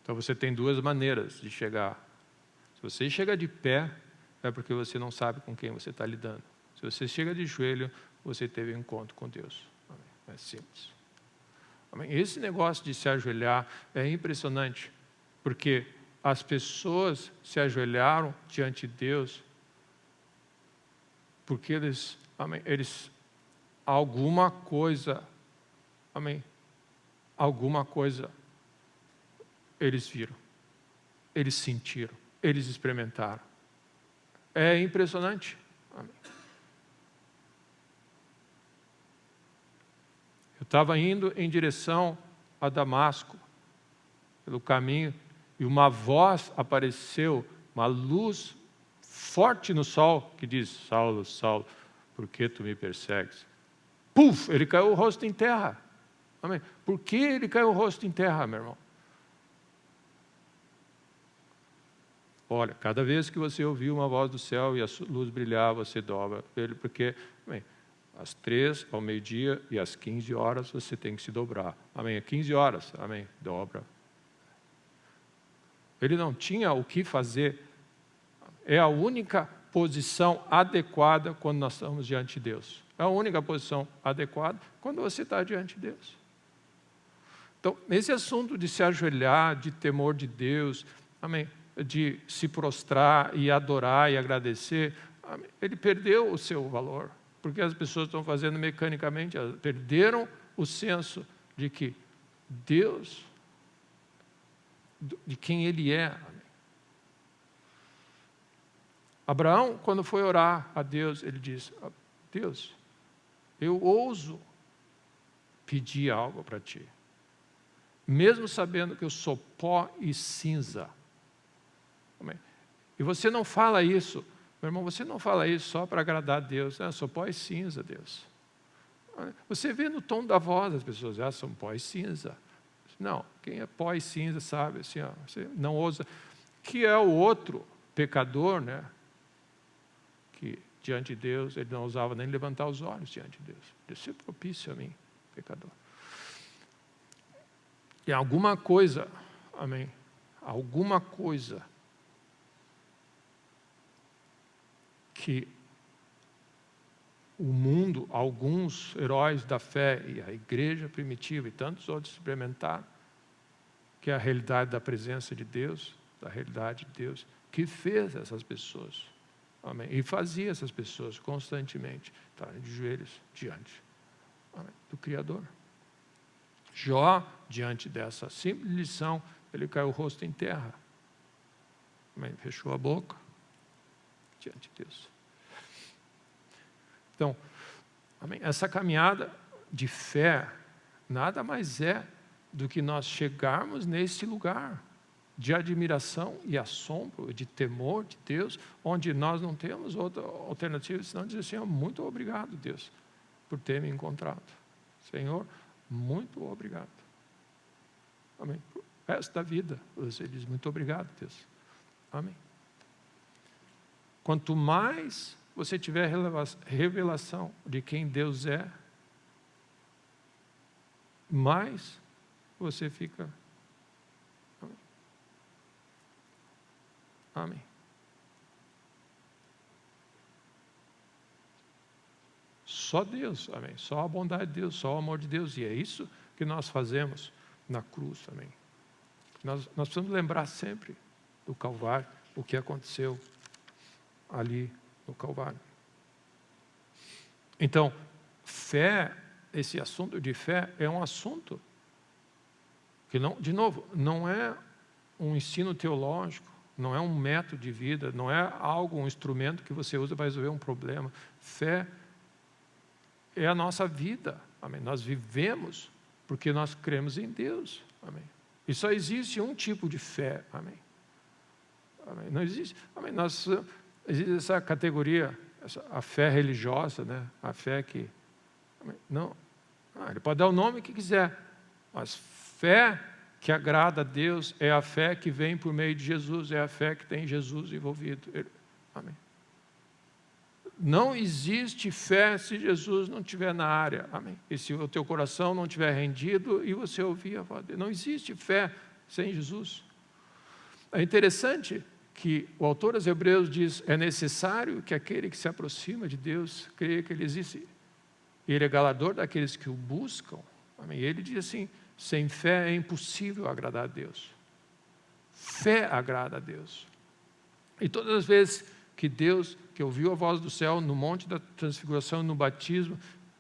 Então você tem duas maneiras de chegar. Se você chega de pé, é porque você não sabe com quem você está lidando. Se você chega de joelho, você teve um encontro com Deus. Amém. É simples. Amém. Esse negócio de se ajoelhar é impressionante, porque as pessoas se ajoelharam diante de Deus porque eles alguma coisa, amém, alguma coisa eles viram, eles sentiram, eles experimentaram. É impressionante. Amém. Eu estava indo em direção a Damasco, pelo caminho, e uma voz apareceu, uma luz forte no sol, que diz: Saulo, Saulo, por que tu me persegues? Puf, ele caiu o rosto em terra. Amém. Por que ele caiu o rosto em terra, meu irmão? Olha, cada vez que você ouvir uma voz do céu e a luz brilhar, você dobra ele, porque, amém, às 3, ao meio-dia e às 15 horas você tem que se dobrar. Amém, às 15 horas, amém, dobra. Ele não tinha o que fazer. É a única posição adequada quando nós estamos diante de Deus. É a única posição adequada quando você está diante de Deus. Então, esse assunto de se ajoelhar, de temor de Deus, amém, de se prostrar e adorar e agradecer, amém, ele perdeu o seu valor, porque as pessoas estão fazendo mecanicamente, perderam o senso de que Deus, de quem Ele é. Amém. Abraão, quando foi orar a Deus, ele disse: Deus, eu ouso pedir algo para Ti, mesmo sabendo que eu sou pó e cinza. Amém. E você não fala isso, meu irmão, você não fala isso só para agradar a Deus. Eu sou pó e cinza, Deus. Você vê no tom da voz das pessoas: são pó e cinza. Não, quem é pó e cinza sabe, assim, você não ousa, que é o outro pecador, né? Que diante de Deus, ele não ousava nem levantar os olhos diante de Deus. Deus seja propício a mim, pecador. E alguma coisa, amém, alguma coisa que o mundo, alguns heróis da fé e a igreja primitiva e tantos outros experimentaram, que é a realidade da presença de Deus, da realidade de Deus, que fez essas pessoas, amém, e fazia essas pessoas constantemente estarem de joelhos diante, amém, do Criador. Jó, diante dessa simples lição, ele caiu o rosto em terra, amém, fechou a boca diante de Deus. Então, amém, essa caminhada de fé nada mais é do que nós chegarmos nesse lugar de admiração e assombro, de temor de Deus, onde nós não temos outra alternativa senão dizer: Senhor, muito obrigado, Deus, por ter me encontrado. Senhor, muito obrigado. Amém. Por resto da vida, você diz: muito obrigado, Deus. Amém. Quanto mais você tiver revelação de quem Deus é, mais você fica. Amém. Amém. Só Deus, amém. Só a bondade de Deus, só o amor de Deus. E é isso que nós fazemos na cruz, amém. Nós precisamos lembrar sempre do Calvário, o que aconteceu ali no Calvário. Então, fé, esse assunto de fé é um assunto que, não, de novo, não é um ensino teológico, não é um método de vida, não é algo, um instrumento que você usa para resolver um problema. Fé é a nossa vida, amém. Nós vivemos porque nós cremos em Deus, amém. E só existe um tipo de fé, amém. Amém. Não existe, amém. Existe essa categoria, a fé religiosa, né? A fé que, amém, não, ele pode dar o nome que quiser, mas fé que agrada a Deus é a fé que vem por meio de Jesus, é a fé que tem Jesus envolvido. Amém. Não existe fé se Jesus não estiver na área, amém. E se o teu coração não estiver rendido e você ouvir a voz dele. Não existe fé sem Jesus, É interessante que o autor aos Hebreus diz, é necessário que aquele que se aproxima de Deus creia que Ele existe. Ele é galardador daqueles que o buscam. Amém? E ele diz assim, sem fé é impossível agradar a Deus. Fé agrada a Deus. E todas as vezes que ouviu a voz do céu no monte da transfiguração, no batismo,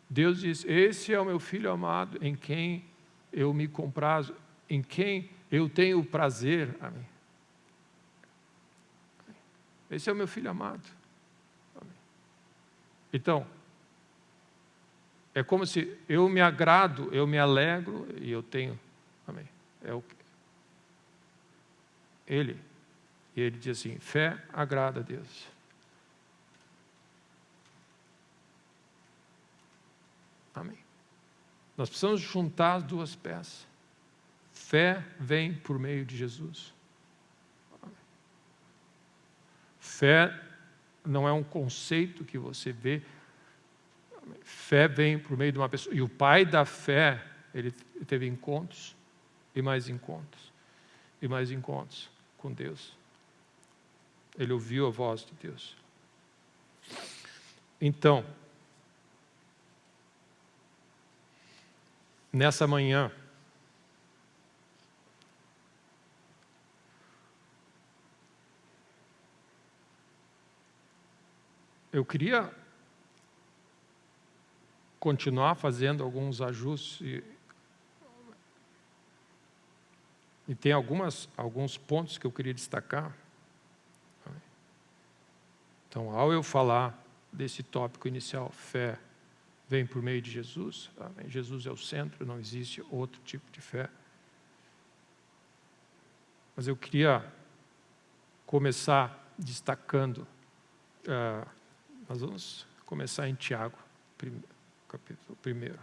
Deus diz, esse é o meu filho amado, em quem eu me comprazo, em quem eu tenho prazer. Amém. Esse é o meu filho amado. Amém. Então, é como se eu me agrado, eu me alegro e eu tenho. Amém. É o que ele. E ele diz assim, fé agrada a Deus. Amém. Nós precisamos juntar as duas peças. Fé vem por meio de Jesus. Amém. Fé não é um conceito que você vê. Amém. Fé vem por meio de uma pessoa. E o pai da fé, ele teve encontros, e mais encontros, e mais encontros com Deus. Ele ouviu a voz de Deus. Então, nessa manhã, eu queria continuar fazendo alguns ajustes e tem alguns pontos que eu queria destacar. Então, ao eu falar desse tópico inicial, fé vem por meio de Jesus, amém? Jesus é o centro, não existe outro tipo de fé. Mas eu queria começar destacando, nós vamos começar em Tiago, capítulo 1.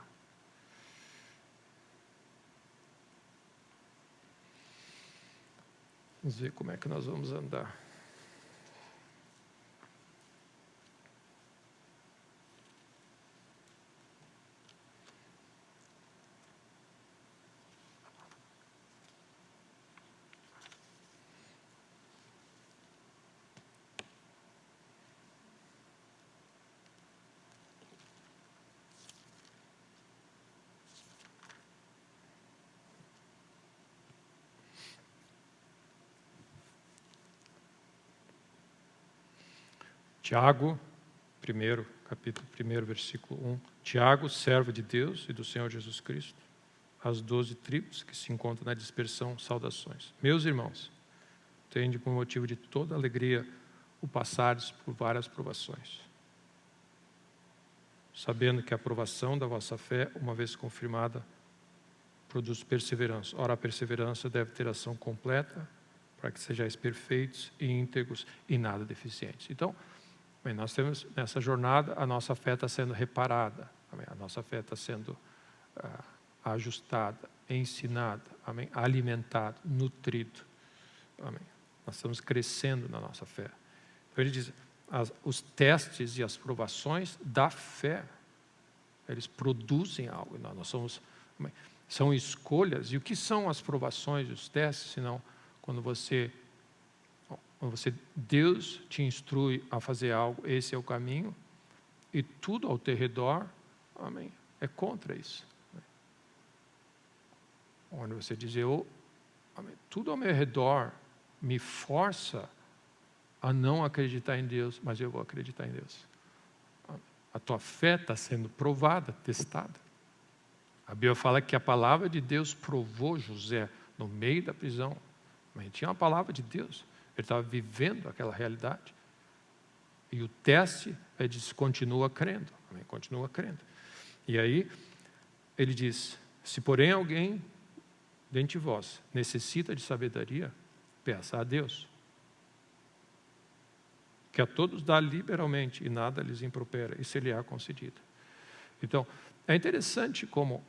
Vamos ver como é que nós vamos andar. Tiago, capítulo 1, versículo 1. Tiago, servo de Deus e do Senhor Jesus Cristo, às 12 tribos que se encontram na dispersão, saudações. Meus irmãos, tende por motivo de toda alegria o passardes por várias provações, sabendo que a provação da vossa fé, uma vez confirmada, produz perseverança. Ora, a perseverança deve ter ação completa, para que sejais perfeitos e íntegros e nada deficientes. Então, bem, nós temos nessa jornada, a nossa fé está sendo reparada, amém? A nossa fé está sendo ajustada, ensinada, amém? Alimentada, nutrido, amém? Nós estamos crescendo na nossa fé. Então ele diz, os testes e as provações da fé, eles produzem algo. Nós somos, amém? São escolhas. E o que são as provações e os testes, senão quando Deus te instrui a fazer algo, esse é o caminho, e tudo ao teu redor, amém, é contra isso. Onde você diz, amém, tudo ao meu redor me força a não acreditar em Deus, mas eu vou acreditar em Deus. Amém. A tua fé está sendo provada, testada. A Bíblia fala que a palavra de Deus provou José no meio da prisão. Mas tinha uma palavra de Deus. Ele estava vivendo aquela realidade. E o teste é de continua crendo. Amém? Continua crendo. E aí, ele diz, se porém alguém dentre vós necessita de sabedoria, peça a Deus, que a todos dá liberalmente e nada lhes impropera, e se lhe há concedido. Então, é interessante como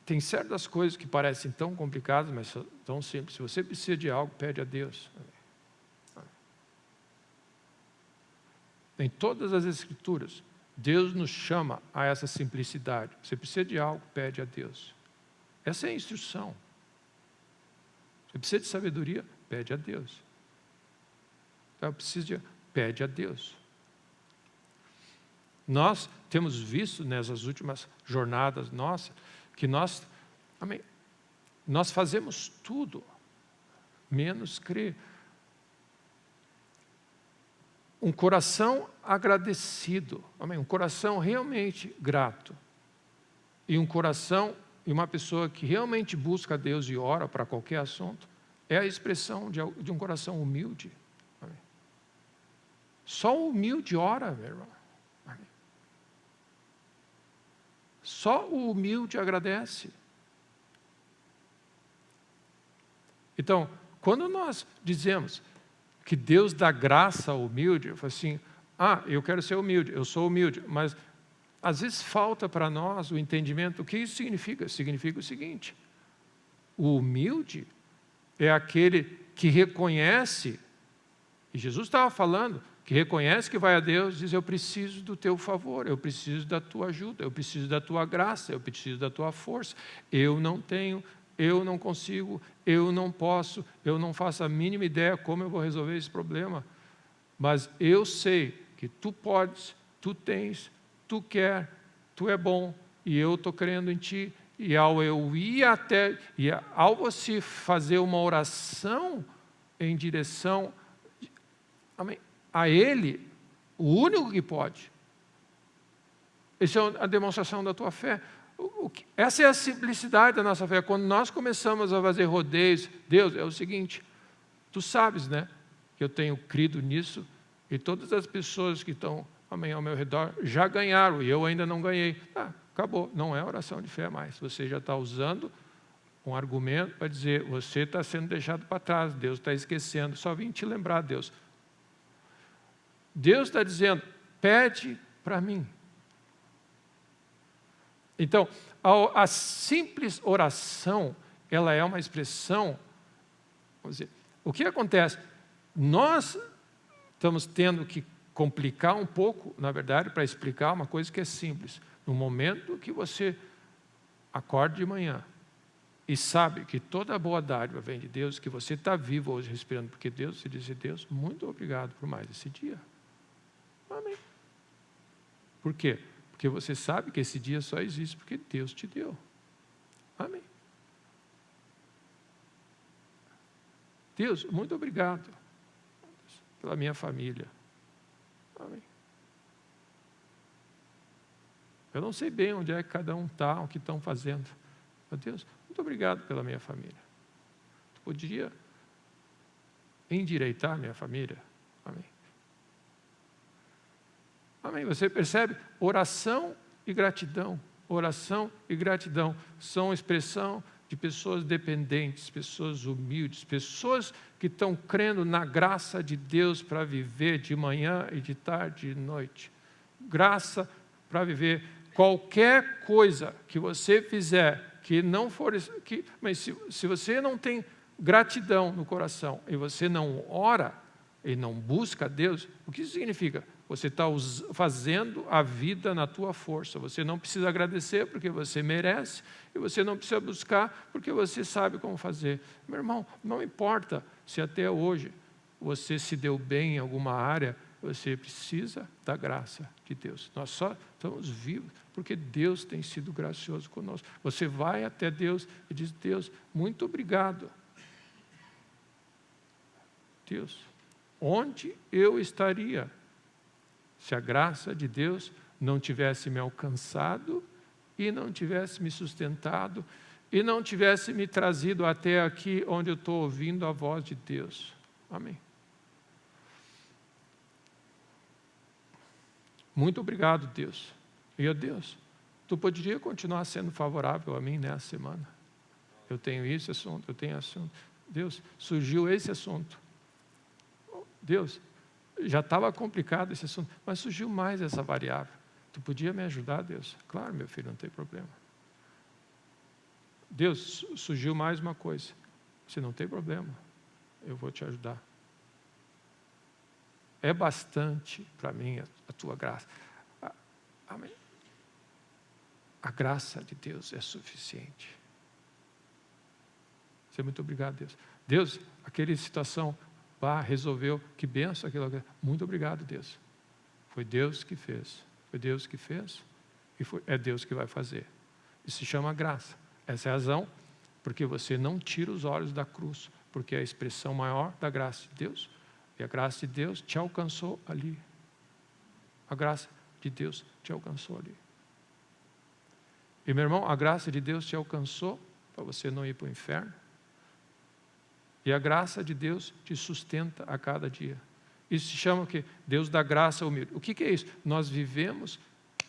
tem certas coisas que parecem tão complicadas, mas são tão simples. Se você precisa de algo, pede a Deus. Em todas as Escrituras, Deus nos chama a essa simplicidade. Você precisa de algo, pede a Deus. Essa é a instrução. Você precisa de sabedoria, Pede a Deus. Eu preciso de... Pede a Deus. Nós temos visto nessas últimas jornadas nossas, que nós fazemos tudo, menos crer. Um coração agradecido, um coração realmente grato, e um coração, e uma pessoa que realmente busca a Deus e ora para qualquer assunto, é a expressão de um coração humilde. Amém. Só o humilde ora, meu irmão. Amém. Só o humilde agradece. Então, quando nós dizemos que Deus dá graça ao humilde, eu falo assim, eu quero ser humilde, eu sou humilde, mas às vezes falta para nós o entendimento. O que isso significa? Significa o seguinte: o humilde é aquele que reconhece, e Jesus estava falando, que reconhece que vai a Deus e diz, eu preciso do teu favor, eu preciso da tua ajuda, eu preciso da tua graça, eu preciso da tua força, eu não tenho, eu não consigo, eu não posso, eu não faço a mínima ideia como eu vou resolver esse problema, mas eu sei que tu podes, tu tens, tu quer, tu é bom, e eu estou crendo em ti, e ao você fazer uma oração em direção a Ele, o único que pode, essa é a demonstração da tua fé. Essa é a simplicidade da nossa fé. Quando nós começamos a fazer rodeios, Deus, é o seguinte, tu sabes, né, que eu tenho crido nisso, e todas as pessoas que estão ao meu redor já ganharam, e eu ainda não ganhei. Acabou, não é oração de fé mais. Você já está usando um argumento para dizer, você está sendo deixado para trás, Deus está esquecendo, só vim te lembrar, Deus. Deus está dizendo, pede para mim. Então, a simples oração, ela é uma expressão, vamos dizer, o que acontece? Nós estamos tendo que complicar um pouco, na verdade, para explicar uma coisa que é simples. No momento que você acorda de manhã e sabe que toda a boa dádiva vem de Deus, que você está vivo hoje respirando, porque Deus, você diz, Deus, muito obrigado por mais esse dia. Amém. Por quê? Porque você sabe que esse dia só existe porque Deus te deu. Amém. Deus, muito obrigado pela minha família. Amém. Eu não sei bem onde é que cada um está, o que estão fazendo. Mas Deus, muito obrigado pela minha família. Tu podia endireitar a minha família? Amém. Amém. Você percebe? Oração e gratidão. Oração e gratidão são expressão de pessoas dependentes, pessoas humildes, pessoas que estão crendo na graça de Deus para viver de manhã e de tarde e de noite. Graça para viver qualquer coisa que você fizer, que não for... mas se você não tem gratidão no coração e você não ora e não busca a Deus, o que isso significa? Você está fazendo a vida na tua força. Você não precisa agradecer porque você merece. E você não precisa buscar porque você sabe como fazer. Meu irmão, não importa se até hoje você se deu bem em alguma área, você precisa da graça de Deus. Nós só estamos vivos porque Deus tem sido gracioso conosco. Você vai até Deus e diz, Deus, muito obrigado. Deus, onde eu estaria se a graça de Deus não tivesse me alcançado e não tivesse me sustentado e não tivesse me trazido até aqui onde eu estou ouvindo a voz de Deus. Amém. Muito obrigado, Deus. E, Deus, tu poderia continuar sendo favorável a mim nessa semana? Eu tenho esse assunto, eu tenho assunto. Deus, surgiu esse assunto. Deus, já estava complicado esse assunto, mas surgiu mais essa variável. Tu podia me ajudar, Deus? Claro, meu filho, não tem problema. Deus, surgiu mais uma coisa. Se não tem problema, eu vou te ajudar. É bastante para mim a tua graça. Amém. A graça de Deus é suficiente. Dizer muito obrigado, Deus. Deus, aquela situação, resolveu, que benção aquilo. Muito obrigado, Deus. Foi Deus que fez. Foi Deus que fez e é Deus que vai fazer. Isso se chama graça. Essa é a razão porque você não tira os olhos da cruz, porque é a expressão maior da graça de Deus. E a graça de Deus te alcançou ali. A graça de Deus te alcançou ali. E meu irmão, a graça de Deus te alcançou para você não ir para o inferno. E a graça de Deus te sustenta a cada dia. Isso se chama o quê? Deus dá graça humilde. O que é isso? Nós vivemos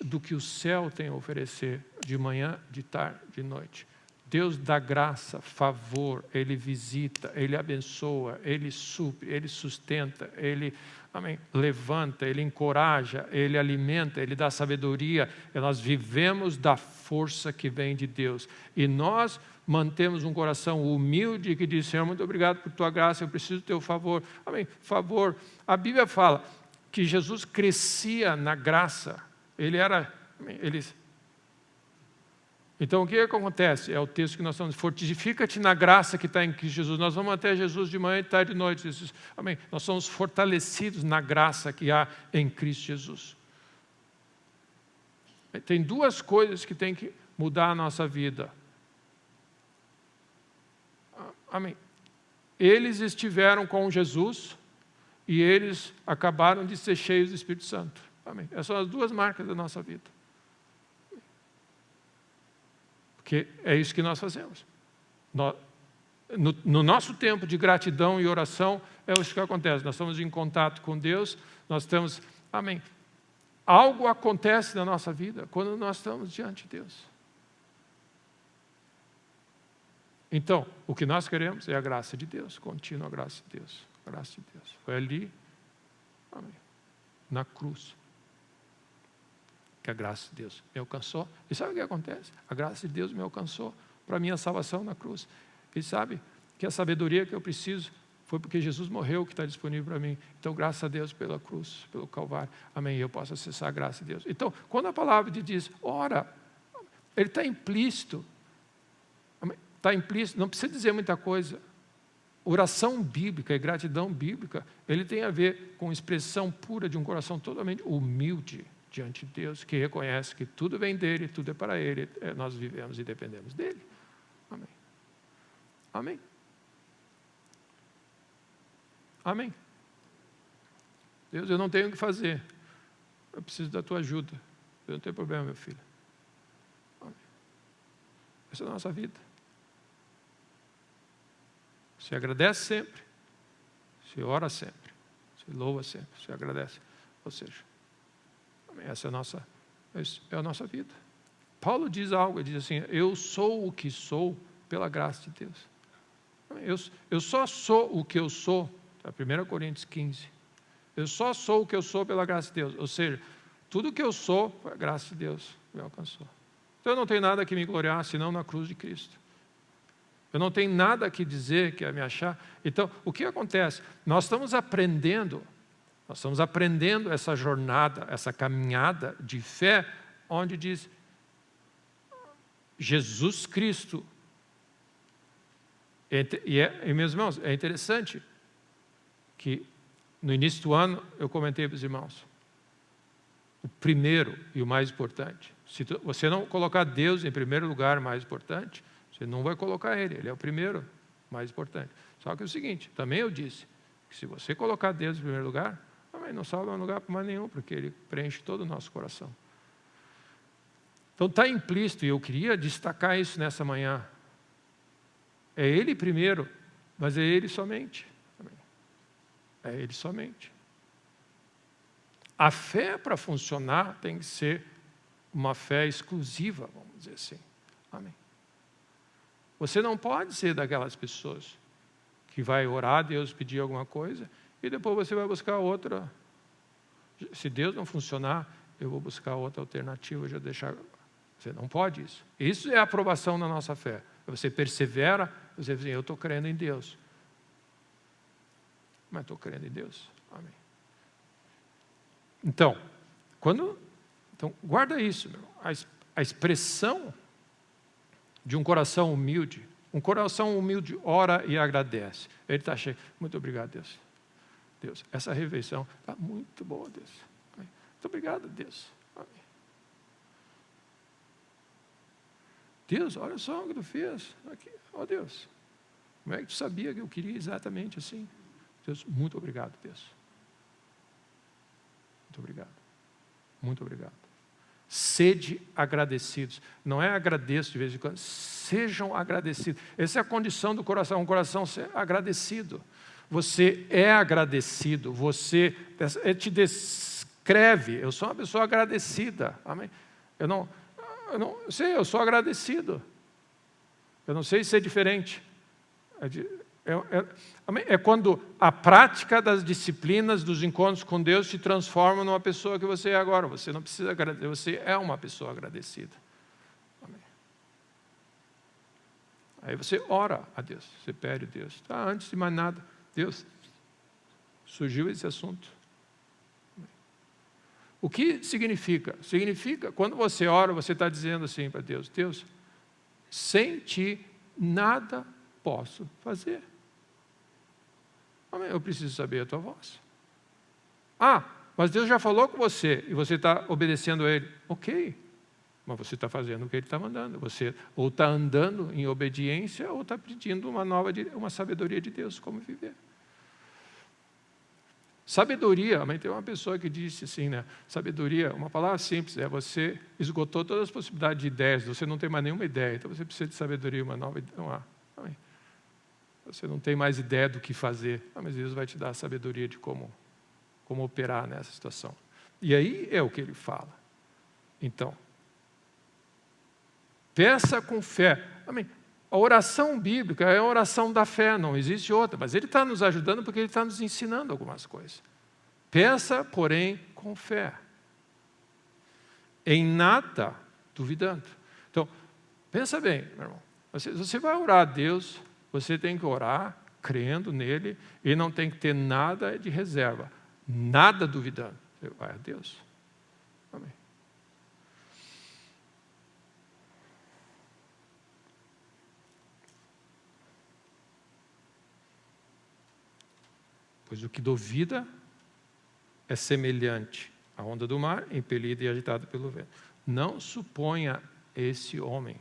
do que o céu tem a oferecer, de manhã, de tarde, de noite. Deus dá graça, favor, Ele visita, Ele abençoa, Ele supre, Ele sustenta, Ele levanta, Ele encoraja, Ele alimenta, Ele dá sabedoria. E nós vivemos da força que vem de Deus. E nós mantemos um coração humilde que diz: Senhor, muito obrigado por Tua graça, eu preciso do Teu favor. Amém. Favor. A Bíblia fala que Jesus crescia na graça. Então, o que acontece? É o texto que nós estamos: fortifica-te na graça que está em Cristo Jesus. Nós vamos até Jesus de manhã, de tarde e de noite. Amém. Nós somos fortalecidos na graça que há em Cristo Jesus. Tem duas coisas que tem que mudar a nossa vida. Amém. Eles estiveram com Jesus e eles acabaram de ser cheios do Espírito Santo. Amém. Essas são as duas marcas da nossa vida. Porque é isso que nós fazemos. No nosso tempo de gratidão e oração, é isso que acontece. Nós estamos em contato com Deus, nós estamos, amém. Algo acontece na nossa vida quando nós estamos diante de Deus. Então, o que nós queremos é a graça de Deus, contínua graça de Deus. A graça de Deus. Foi ali, amém, na cruz, que a graça de Deus me alcançou. E sabe o que acontece? A graça de Deus me alcançou para a minha salvação na cruz. E sabe que a sabedoria que eu preciso foi porque Jesus morreu, que está disponível para mim. Então, graças a Deus pela cruz, pelo Calvário. Amém. Eu posso acessar a graça de Deus. Então, quando a palavra diz, ora, ele está implícito. Está implícito, não precisa dizer muita coisa. Oração bíblica e gratidão bíblica, ele tem a ver com expressão pura de um coração totalmente humilde diante de Deus, que reconhece que tudo vem dele, tudo é para ele, nós vivemos e dependemos dele. Amém. Amém. Amém. Deus, eu não tenho o que fazer, eu preciso da tua ajuda. Eu não tenho problema, meu filho. Amém. Essa é a nossa vida. Você agradece sempre, você ora sempre, você louva sempre, você agradece. Ou seja, essa é a nossa vida. Paulo diz algo, ele diz assim: eu sou o que sou pela graça de Deus. Eu só sou o que eu sou, 1 Coríntios 15. Eu só sou o que eu sou pela graça de Deus. Ou seja, tudo que eu sou, a graça de Deus me alcançou. Então eu não tenho nada que me gloriar, senão na cruz de Cristo. Eu não tenho nada que dizer, que me achar. Então, o que acontece? Nós estamos aprendendo essa jornada, essa caminhada de fé, onde diz Jesus Cristo. E meus irmãos, é interessante que no início do ano eu comentei para os irmãos, o primeiro e o mais importante. Se você não colocar Deus em primeiro lugar, mais importante, você não vai colocar ele é o primeiro, mais importante. Só que é o seguinte, também eu disse, que se você colocar Deus em primeiro lugar, não salva lugar para mais nenhum, porque ele preenche todo o nosso coração. Então está implícito, e eu queria destacar isso nessa manhã. É ele primeiro, mas é ele somente. É ele somente. A fé, para funcionar, tem que ser uma fé exclusiva, vamos dizer assim. Amém. Você não pode ser daquelas pessoas que vai orar a Deus, pedir alguma coisa, e depois você vai buscar outra. Se Deus não funcionar, eu vou buscar outra alternativa, já deixar. Você não pode isso. Isso é a aprovação da nossa fé. Você persevera, você diz, eu estou crendo em Deus. Mas estou crendo em Deus. Amém. Então, guarda isso, meu. A expressão de um coração humilde, Um coração humilde ora e agradece. Ele está cheio. Muito obrigado, Deus. Deus, essa refeição está muito boa, Deus. Amém. Muito obrigado, Deus. Amém. Deus, olha só o que tu fez. Aqui, ó Deus. Como é que tu sabia que eu queria exatamente assim? Deus, muito obrigado, Deus. Muito obrigado. Muito obrigado. Sede agradecidos. Não é agradeço de vez em quando. Sejam agradecidos. Essa é a condição do coração. Um coração agradecido. Você é agradecido. Você te descreve. Eu sou uma pessoa agradecida. Amém? Eu não sei, eu sou agradecido. Eu não sei se é diferente. É quando a prática das disciplinas, dos encontros com Deus te transforma numa pessoa que você é agora. Você não precisa agradecer, você é uma pessoa agradecida. Amém. Aí você ora a Deus, você pede a Deus. Antes de mais nada, Deus, surgiu esse assunto. O que significa? Significa, quando você ora, você está dizendo assim para Deus, Deus, sem ti nada posso fazer. Amém. Eu preciso saber a tua voz. Mas Deus já falou com você e você está obedecendo a Ele. Ok, mas você está fazendo o que Ele está mandando. Você ou está andando em obediência ou está pedindo uma sabedoria de Deus, como viver. Sabedoria, mas tem uma pessoa que disse assim, né? Sabedoria, uma palavra simples, você esgotou todas as possibilidades de ideias, você não tem mais nenhuma ideia, então você precisa de sabedoria, uma nova ideia. Não há. Amém. Você não tem mais ideia do que fazer, mas Deus vai te dar a sabedoria de como operar nessa situação. E aí é o que Ele fala. Então, peça com fé. Amém. A oração bíblica é a oração da fé, não existe outra, mas Ele está nos ajudando porque Ele está nos ensinando algumas coisas. Peça, porém, com fé. Em nada duvidando. Então, pensa bem, meu irmão. Você vai orar a Deus, você tem que orar crendo nele e não tem que ter nada de reserva, nada duvidando. Você vai a Deus. Amém. Pois o que duvida é semelhante à onda do mar, impelida e agitada pelo vento. Não suponha esse homem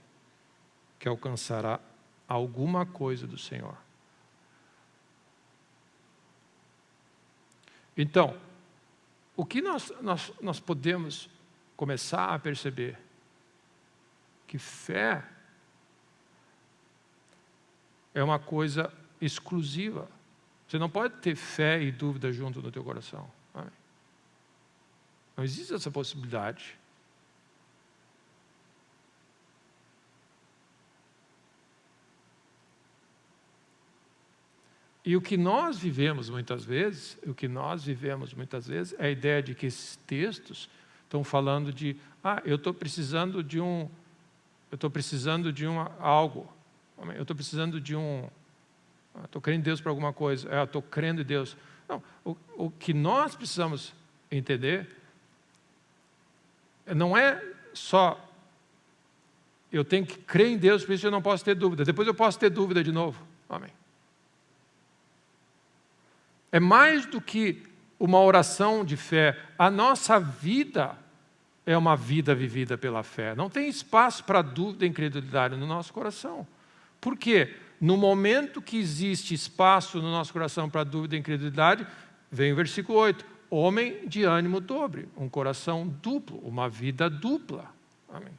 que alcançará alguma coisa do Senhor. Então, o que nós podemos começar a perceber? Que fé é uma coisa exclusiva. Você não pode ter fé e dúvida junto no teu coração. Amém? Não existe essa possibilidade. E o que nós vivemos muitas vezes é a ideia de que esses textos estão falando de, eu estou precisando de algo. Eu estou precisando de estou crendo em Deus para alguma coisa. Estou crendo em Deus. Não, o que nós precisamos entender não é só eu tenho que crer em Deus, por isso eu não posso ter dúvida. Depois eu posso ter dúvida de novo. Amém. É mais do que uma oração de fé. A nossa vida é uma vida vivida pela fé. Não tem espaço para dúvida e incredulidade no nosso coração. Por quê? No momento que existe espaço no nosso coração para dúvida e incredulidade, vem o versículo 8. Homem de ânimo dobre, um coração duplo, uma vida dupla. Amém.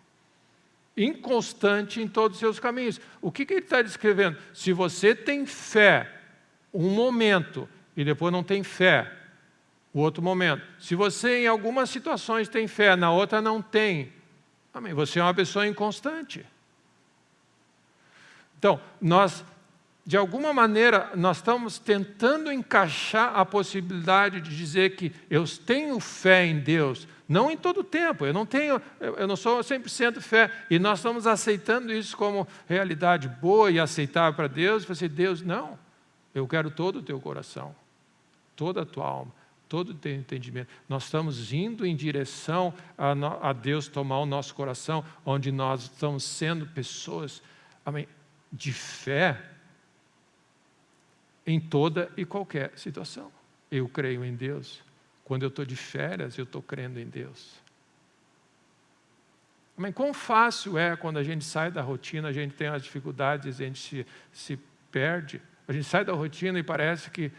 Inconstante em todos os seus caminhos. O que ele está descrevendo? Se você tem fé, um momento, e depois não tem fé, o outro momento. Se você em algumas situações tem fé, na outra não tem. Amém. Você é uma pessoa inconstante. Então, de alguma maneira, nós estamos tentando encaixar a possibilidade de dizer que eu tenho fé em Deus, não em todo o tempo, eu não sou 100% fé, e nós estamos aceitando isso como realidade boa e aceitável para Deus, e você, Deus, não, eu quero todo o teu coração, toda a tua alma, todo o teu entendimento. Nós estamos indo em direção a Deus tomar o nosso coração, onde nós estamos sendo pessoas, amém, de fé em toda e qualquer situação. Eu creio em Deus. Quando eu estou de férias, eu estou crendo em Deus. Mas quão fácil é quando a gente sai da rotina, a gente tem as dificuldades, a gente se perde. A gente sai da rotina e parece que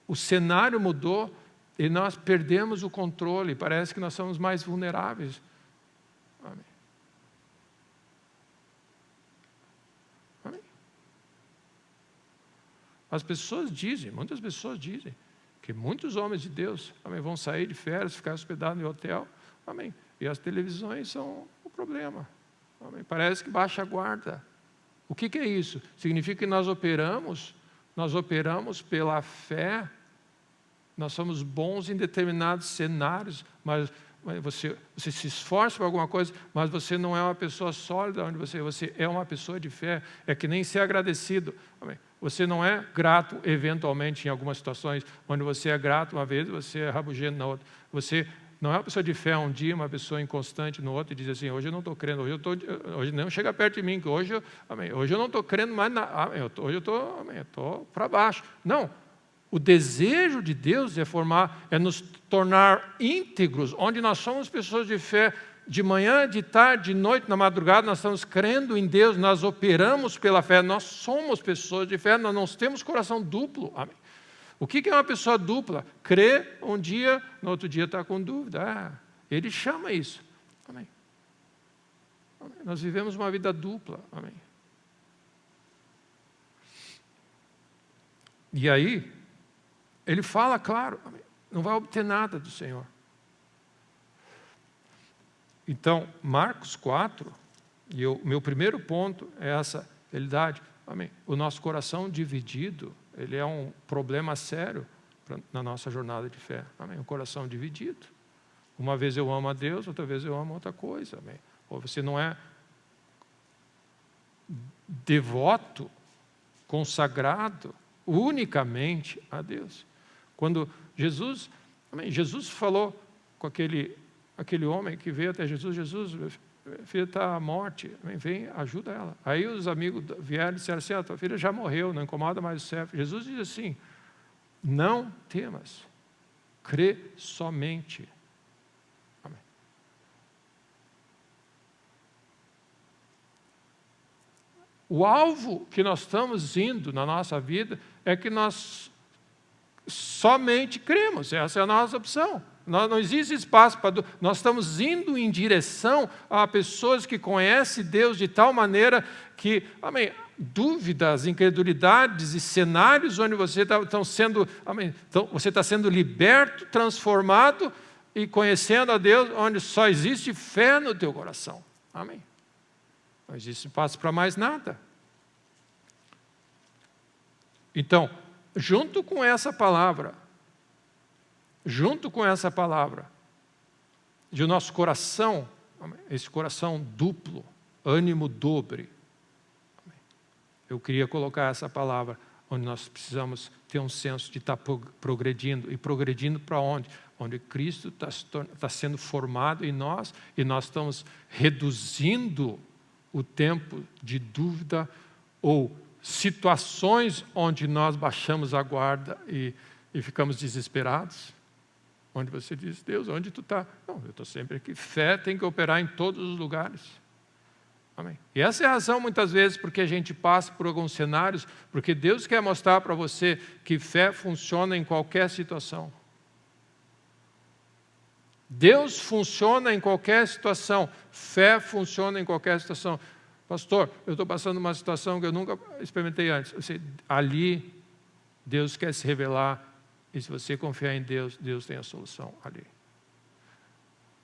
o cenário mudou e nós perdemos o controle. Parece que nós somos mais vulneráveis. Amém. Amém. As pessoas dizem, muitas pessoas dizem, que muitos homens de Deus vão sair de férias, ficar hospedados em hotel. Amém. E as televisões são o problema. Amém. Parece que baixa a guarda. O que é isso? Significa que nós operamos pela fé. Nós somos bons em determinados cenários, mas você se esforça para alguma coisa, mas você não é uma pessoa sólida onde você é uma pessoa de fé. É que nem ser agradecido. Amém. Você não é grato eventualmente em algumas situações, onde você é grato uma vez, você é rabugento na outra. Você não é uma pessoa de fé um dia, uma pessoa inconstante no outro, e diz assim, hoje eu não estou crendo, hoje não chega perto de mim, que hoje eu não estou crendo mais nada, hoje eu estou para baixo. Não, o desejo de Deus é nos tornar íntegros, onde nós somos pessoas de fé, de manhã, de tarde, de noite, na madrugada, nós estamos crendo em Deus, nós operamos pela fé, nós somos pessoas de fé, nós não temos coração duplo. Amém. O que é uma pessoa dupla? Crê um dia, no outro dia está com dúvida. Ele chama isso. Amém. Amém. Nós vivemos uma vida dupla. Amém. E aí, ele fala, claro, amém, não vai obter nada do Senhor. Então, Marcos 4, e o meu primeiro ponto é essa realidade. Amém. O nosso coração dividido, ele é um problema sério na nossa jornada de fé. Amém. Um coração dividido. Uma vez eu amo a Deus, outra vez eu amo outra coisa. Amém. Ou você não é devoto, consagrado unicamente a Deus. Quando Jesus falou com aquele homem que veio até Jesus, minha filha está à morte, vem, ajuda ela. Aí os amigos vieram e disseram assim, tua filha já morreu, não incomoda mais o servo. Jesus diz assim, não temas, crê somente. Amém. O alvo que nós estamos indo na nossa vida é que nós somente cremos, essa é a nossa opção. Não existe espaço para... Nós estamos indo em direção a pessoas que conhecem Deus de tal maneira que, amém, dúvidas, incredulidades e cenários onde você está sendo liberto, transformado e conhecendo a Deus, onde só existe fé no teu coração. Amém. Não existe espaço para mais nada. Então, junto com essa palavra, de o nosso coração, esse coração duplo, ânimo dobre, eu queria colocar essa palavra, onde nós precisamos ter um senso de estar progredindo, e progredindo para onde? Onde Cristo está sendo formado em nós, e nós estamos reduzindo o tempo de dúvida, ou situações onde nós baixamos a guarda e ficamos desesperados. Onde você diz, Deus, onde tu está? Não, eu estou sempre aqui. Fé tem que operar em todos os lugares. Amém. E essa é a razão, muitas vezes, porque a gente passa por alguns cenários, porque Deus quer mostrar para você que fé funciona em qualquer situação. Deus funciona em qualquer situação. Fé funciona em qualquer situação. Pastor, eu estou passando uma situação que eu nunca experimentei antes. Ali, Deus quer se revelar. E se você confiar em Deus, Deus tem a solução ali.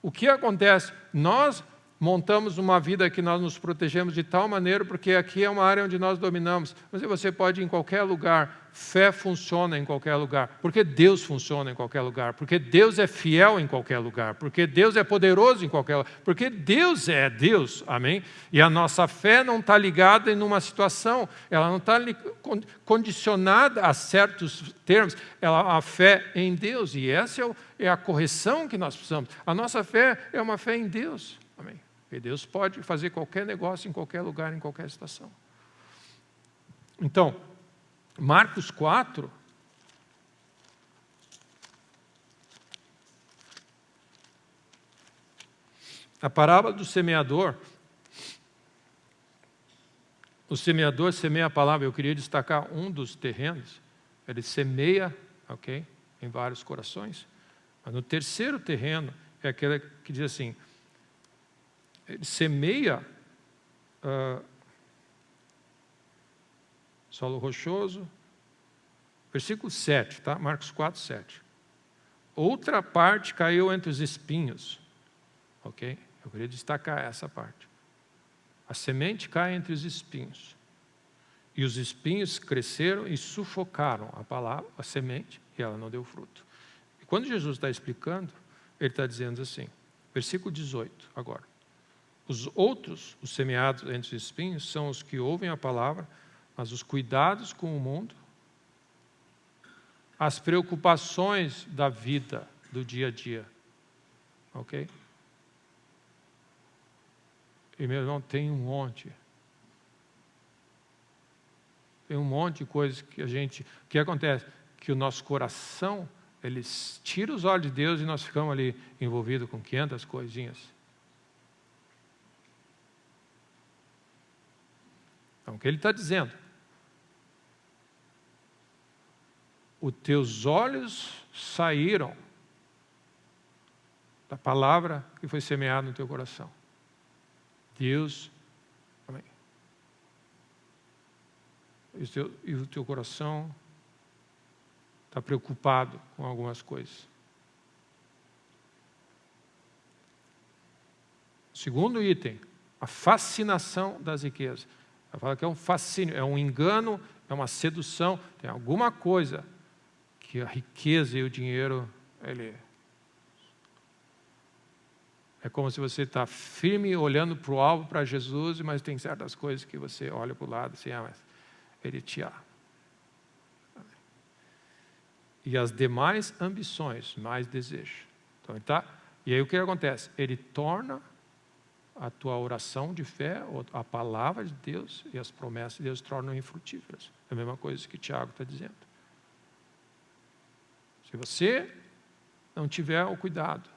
O que acontece? Nós montamos uma vida que nós nos protegemos de tal maneira, porque aqui é uma área onde nós dominamos. Mas você pode ir em qualquer lugar. Fé funciona em qualquer lugar. Porque Deus funciona em qualquer lugar. Porque Deus é fiel em qualquer lugar. Porque Deus é poderoso em qualquer lugar. Porque Deus é Deus. Amém? E a nossa fé não está ligada em uma situação. Ela não está condicionada a certos termos. A fé em Deus. E essa é a correção que nós precisamos. A nossa fé é uma fé em Deus. Amém? E Deus pode fazer qualquer negócio em qualquer lugar, em qualquer situação. Então, Marcos 4, a parábola do semeador. O semeador semeia a palavra. Eu queria destacar um dos terrenos. Ele semeia, ok, em vários corações. Mas no terceiro terreno é aquele que diz assim, ele semeia solo rochoso, versículo 7, tá? Marcos 4, 7. Outra parte caiu entre os espinhos, ok? Eu queria destacar essa parte. A semente cai entre os espinhos. E os espinhos cresceram e sufocaram a palavra, a semente, e ela não deu fruto. E quando Jesus está explicando, ele está dizendo assim, versículo 18, agora. Os outros, os semeados entre os espinhos, são os que ouvem a palavra, mas os cuidados com o mundo, as preocupações da vida, do dia a dia, ok? E meu irmão, tem um monte. Tem um monte de coisas que o que acontece? Que o nosso coração, ele tira os olhos de Deus e nós ficamos ali envolvidos com 500 coisinhas. Então, o que ele está dizendo? Os teus olhos saíram da palavra que foi semeada no teu coração. Deus, amém. E o teu coração está preocupado com algumas coisas. Segundo item, a fascinação das riquezas. Ela fala que é um fascínio, é um engano, é uma sedução, tem alguma coisa que a riqueza e o dinheiro, ele é como se você está firme olhando para o alvo, para Jesus, mas tem certas coisas que você olha para o lado assim, mas ele te ama. E as demais ambições, mais desejo. Então, tá? E aí o que acontece? Ele torna a tua oração de fé, a palavra de Deus e as promessas de Deus tornam infrutíferas. É a mesma coisa que Tiago está dizendo. Se você não tiver o cuidado,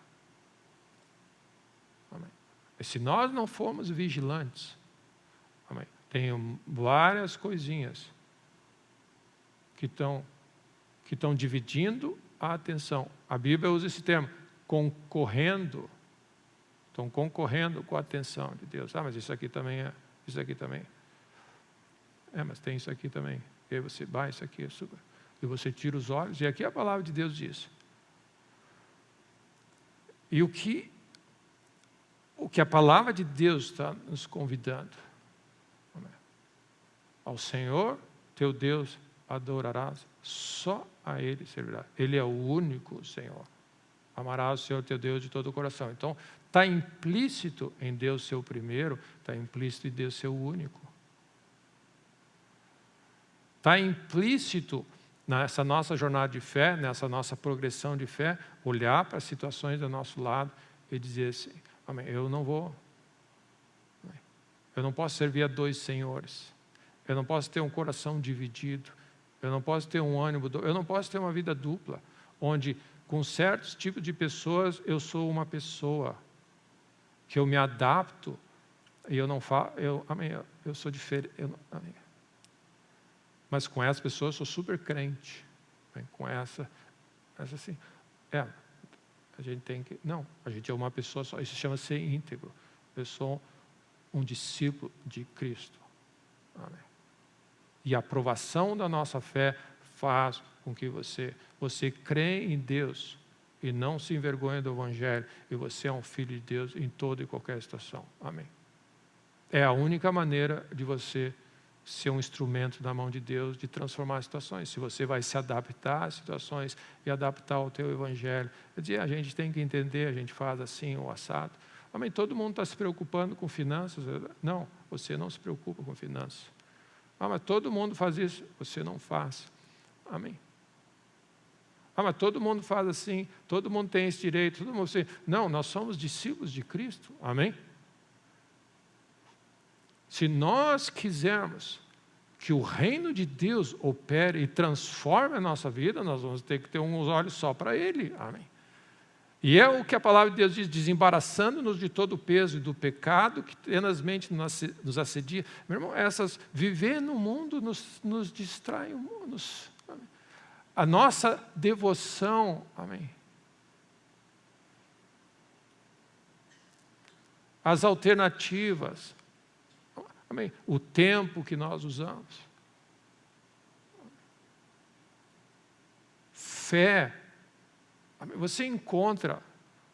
amém. E se nós não formos vigilantes, amém. Tem várias coisinhas que estão dividindo a atenção. A Bíblia usa esse termo, concorrendo. Estão concorrendo com a atenção de Deus. Mas isso aqui também é, isso aqui também. Mas tem isso aqui também. E aí você, isso aqui é super. E você tira os olhos, e aqui a palavra de Deus diz. E o que a palavra de Deus está nos convidando? Ao Senhor, teu Deus, adorarás, só a Ele servirá. Ele é o único Senhor. Amarás o Senhor teu Deus de todo o coração. Então, está implícito em Deus ser o primeiro, está implícito em Deus ser o único. Está implícito nessa nossa jornada de fé, nessa nossa progressão de fé, olhar para as situações do nosso lado e dizer assim, amém, eu não posso servir a dois senhores, eu não posso ter um coração dividido, eu não posso ter um ânimo, eu não posso ter uma vida dupla, onde com certos tipos de pessoas eu sou uma pessoa, que eu me adapto, e eu não faço, eu sou diferente, amém. Mas com essas pessoas eu sou super crente. Com essa assim, a gente tem que... Não, a gente é uma pessoa só, isso chama ser íntegro. Eu sou um discípulo de Cristo. Amém. E a aprovação da nossa fé faz com que você crê em Deus e não se envergonha do Evangelho, e você é um filho de Deus em toda e qualquer situação. Amém. É a única maneira de você ser um instrumento da mão de Deus de transformar as situações. Se você vai se adaptar às situações e adaptar ao teu Evangelho. A gente tem que entender, a gente faz assim, o assado. Amém, todo mundo está se preocupando com finanças. Não, você não se preocupa com finanças. Mas todo mundo faz isso, você não faz. Amém. Mas todo mundo faz assim, todo mundo tem esse direito, todo mundo assim. Não, nós somos discípulos de Cristo. Amém. Se nós quisermos que o reino de Deus opere e transforme a nossa vida, nós vamos ter que ter uns olhos só para Ele. Amém. E é o que a palavra de Deus diz, desembaraçando-nos de todo o peso e do pecado que tenazmente nos assedia. Meu irmão, viver no mundo nos distrai, a nossa devoção, amém, as alternativas, amém, o tempo que nós usamos. Fé. Você encontra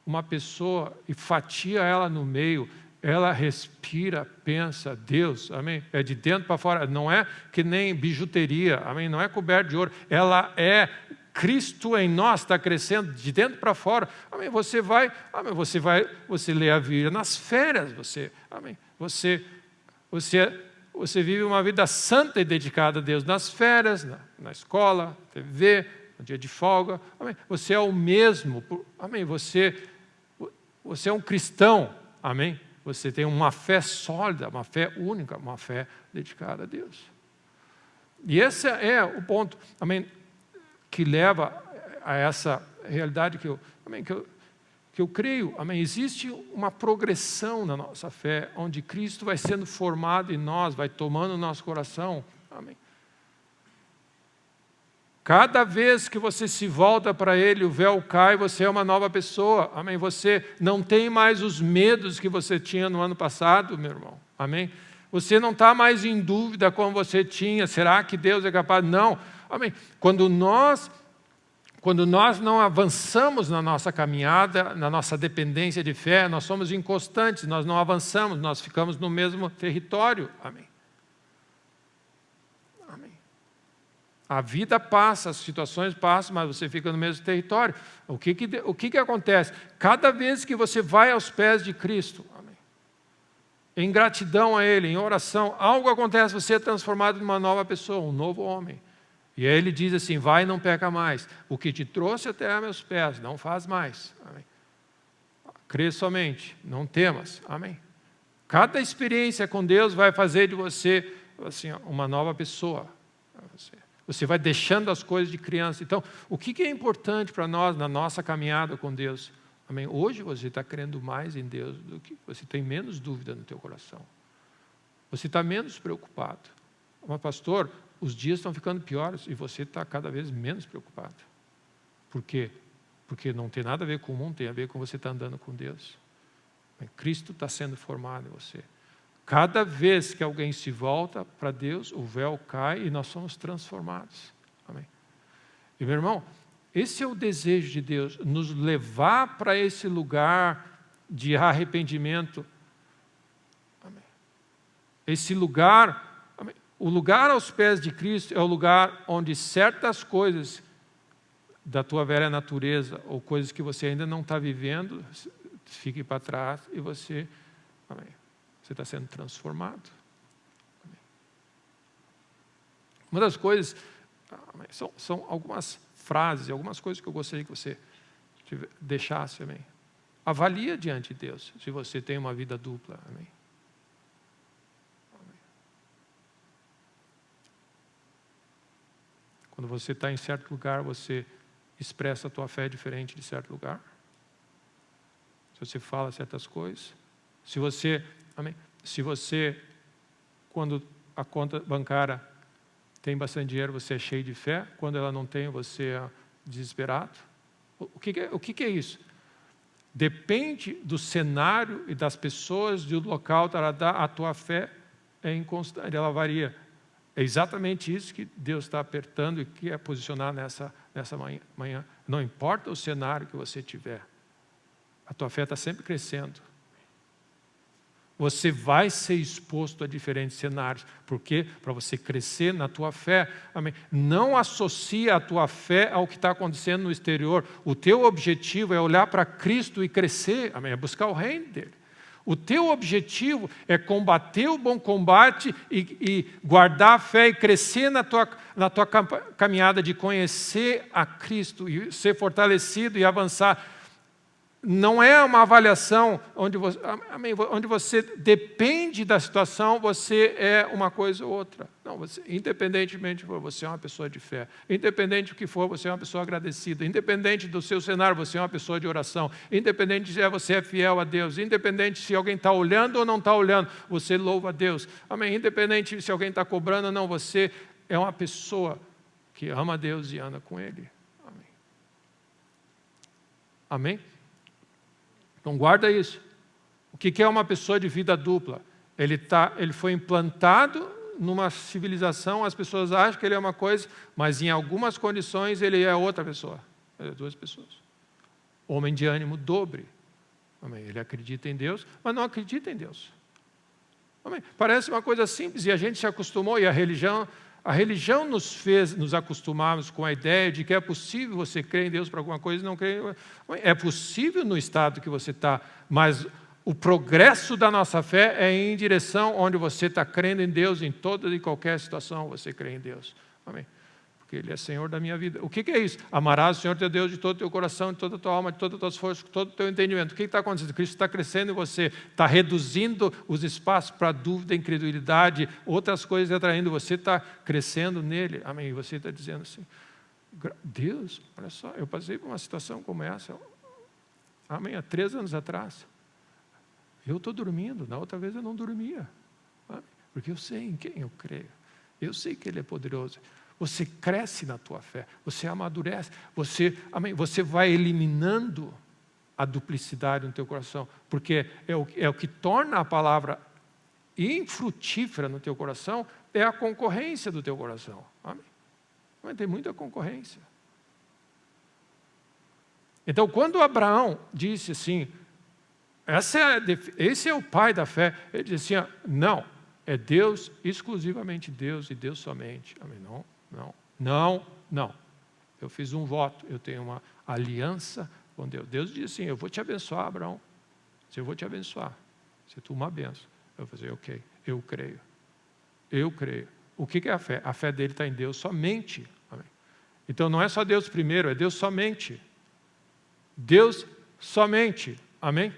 uma pessoa e fatia ela no meio, ela respira, pensa, Deus, amém? É de dentro para fora, não é que nem bijuteria, amém? Não é coberto de ouro, ela é Cristo em nós, está crescendo de dentro para fora, amém? Você lê a Bíblia nas férias, amém? Você vive uma vida santa e dedicada a Deus nas férias, na escola, TV, no dia de folga, amém? Você é o mesmo, amém? Você é um cristão, amém? Você tem uma fé sólida, uma fé única, uma fé dedicada a Deus. E esse é o ponto, amém, que leva a essa realidade que eu creio, amém? Existe uma progressão na nossa fé, onde Cristo vai sendo formado em nós, vai tomando o nosso coração, amém? Cada vez que você se volta para Ele, o véu cai, você é uma nova pessoa, amém? Você não tem mais os medos que você tinha no ano passado, meu irmão, amém? Você não está mais em dúvida como você tinha, será que Deus é capaz? Não, amém? Quando nós não avançamos na nossa caminhada, na nossa dependência de fé, nós somos inconstantes, nós não avançamos, nós ficamos no mesmo território, amém? A vida passa, as situações passam, mas você fica no mesmo território. O que acontece? Cada vez que você vai aos pés de Cristo, amém, em gratidão a Ele, em oração, algo acontece, você é transformado em uma nova pessoa, um novo homem. E aí Ele diz assim, vai e não peca mais. O que te trouxe até a meus pés, não faz mais. Amém. Crê somente, não temas. Amém. Cada experiência com Deus vai fazer de você assim, uma nova pessoa. Você vai deixando as coisas de criança. Então, o que é importante para nós na nossa caminhada com Deus? Amém? Hoje você está crendo mais em Deus do que você tem menos dúvida no teu coração. Você está menos preocupado. Mas, pastor, os dias estão ficando piores e você está cada vez menos preocupado. Por quê? Porque não tem nada a ver com o mundo, tem a ver com você estar andando com Deus. Cristo está sendo formado em você. Cada vez que alguém se volta para Deus, o véu cai e nós somos transformados. Amém. E meu irmão, esse é o desejo de Deus, nos levar para esse lugar de arrependimento. Amém. Esse lugar, amém, o lugar aos pés de Cristo é o lugar onde certas coisas da tua velha natureza, ou coisas que você ainda não está vivendo, fiquem para trás e você, amém, você está sendo transformado. Amém. Uma das coisas, amém, são algumas frases, algumas coisas que eu gostaria que você deixasse. Amém. Avalia diante de Deus se você tem uma vida dupla. Amém. Amém. Quando você está em certo lugar, você expressa a tua fé diferente de certo lugar. Se você fala certas coisas. Se você, amém, quando a conta bancária tem bastante dinheiro, você é cheio de fé. Quando ela não tem, você é desesperado. O que é isso? Depende do cenário e das pessoas, do local, a tua fé é inconstante, ela varia. É exatamente isso que Deus está apertando e quer posicionar nessa manhã. Não importa o cenário que você tiver, a tua fé está sempre crescendo. Você vai ser exposto a diferentes cenários. Por quê? Para você crescer na tua fé. Amém. Não associa a tua fé ao que está acontecendo no exterior. O teu objetivo é olhar para Cristo e crescer. Amém. É buscar o reino dele. O teu objetivo é combater o bom combate e guardar a fé e crescer na tua caminhada de conhecer a Cristo e ser fortalecido e avançar. não é uma avaliação onde você depende da situação, você é uma coisa ou outra. Não, independentemente de você é uma pessoa de fé. Independente do que for, você é uma pessoa agradecida. Independente do seu cenário, você é uma pessoa de oração. Independente se você é fiel a Deus. Independente se alguém está olhando ou não está olhando, você louva a Deus. Amém? Independente se alguém está cobrando ou não, você é uma pessoa que ama a Deus e anda com Ele. Amém? Amém? Então guarda isso. O que é uma pessoa de vida dupla? Ele foi implantado numa civilização, as pessoas acham que ele é uma coisa, mas em algumas condições ele é outra pessoa. Ele é duas pessoas. Homem de ânimo dobre. Amém. Ele acredita em Deus, mas não acredita em Deus. Amém. Parece uma coisa simples e a gente se acostumou, e a religião nos fez nos acostumarmos com a ideia de que é possível você crer em Deus para alguma coisa e não crer. É possível no estado que você está, mas o progresso da nossa fé é em direção onde você está crendo em Deus, em toda e qualquer situação você crê em Deus. Amém. Porque Ele é Senhor da minha vida. O que é isso? Amarás o Senhor teu Deus de todo o teu coração, de toda a tua alma, de todas as tuas forças, de todo o teu entendimento. O que está acontecendo? Cristo está crescendo em você, está reduzindo os espaços para dúvida, incredulidade, outras coisas atraindo, você está crescendo nele. Amém. E você está dizendo assim, Deus, olha só, eu passei por uma situação como essa, amém, há 3 anos atrás. Eu estou dormindo, na outra vez eu não dormia. Amém? Porque eu sei em quem eu creio. Eu sei que Ele é poderoso. Você cresce na tua fé, você amadurece, você vai eliminando a duplicidade no teu coração, porque é o que torna a palavra infrutífera no teu coração, é a concorrência do teu coração. Amém? Mas tem muita concorrência. Então, quando Abraão disse assim, esse é o pai da fé, ele disse assim, não, é Deus, exclusivamente Deus e Deus somente. Amém? Não. Eu fiz um voto, eu tenho uma aliança com Deus. Deus disse assim, eu vou te abençoar, Abraão. Eu vou te abençoar. Se tu uma benção. Eu vou dizer, ok, eu creio. O que é a fé? A fé dele está em Deus somente. Amém? Então não é só Deus primeiro, é Deus somente. Deus somente. Amém?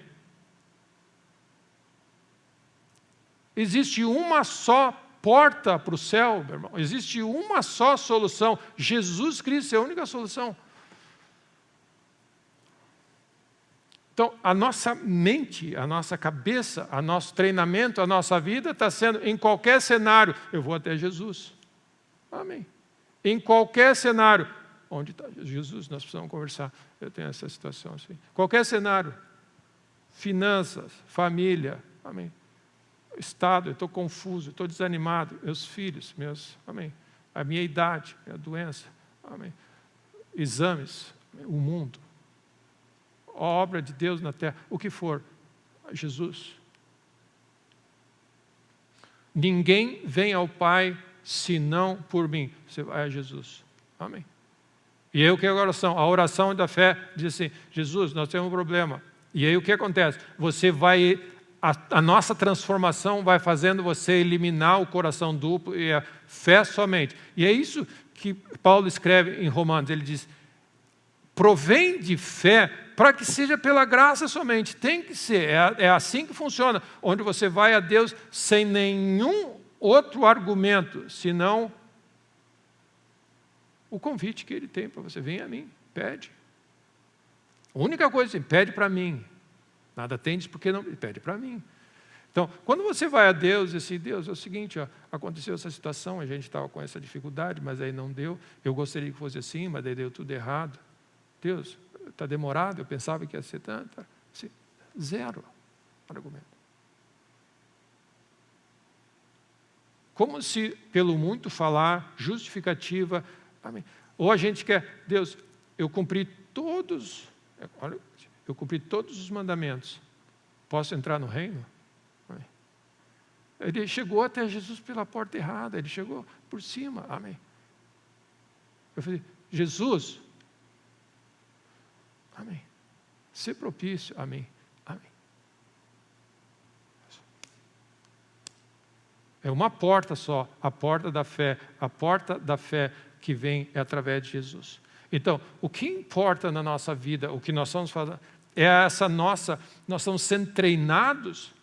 Existe uma só porta para o céu, meu irmão. Existe uma só solução. Jesus Cristo é a única solução. Então, a nossa mente, a nossa cabeça, o nosso treinamento, a nossa vida está sendo, em qualquer cenário, eu vou até Jesus. Amém. Em qualquer cenário. Onde está Jesus? Nós precisamos conversar. Eu tenho essa situação assim. Qualquer cenário. Finanças, família. Amém. Estado, eu estou confuso, estou desanimado, meus filhos, amém, a minha idade, minha doença, amém, exames, amém, o mundo, a obra de Deus na terra, o que for, Jesus. Ninguém vem ao Pai senão por mim, você vai a Jesus, amém. E aí o que é a oração? A oração da fé diz assim, Jesus, nós temos um problema, e aí o que acontece? Você vai... A nossa transformação vai fazendo você eliminar o coração duplo e a fé somente. E é isso que Paulo escreve em Romanos. Ele diz, provém de fé para que seja pela graça somente. Tem que ser, é assim que funciona. Onde você vai a Deus sem nenhum outro argumento, senão o convite que Ele tem para você. Vem a mim, pede. A única coisa assim, pede para mim. Nada tendes porque não pede para mim. Então, quando você vai a Deus e diz assim, Deus, é o seguinte, ó, aconteceu essa situação, a gente estava com essa dificuldade, mas aí não deu, eu gostaria que fosse assim, mas aí deu tudo errado. Deus, está demorado, eu pensava que ia ser tanto. Assim, zero argumento. Como se, pelo muito falar, justificativa, amém. Ou a gente quer, Deus, eu cumpri todos os mandamentos. Posso entrar no reino? Amém. Ele chegou até Jesus pela porta errada. Ele chegou por cima. Amém. Eu falei, Jesus, amém. Ser propício. Amém. Amém. É uma porta só. A porta da fé. A porta da fé que vem é através de Jesus. Então, o que importa na nossa vida, o que nós estamos falando, nós estamos sendo treinados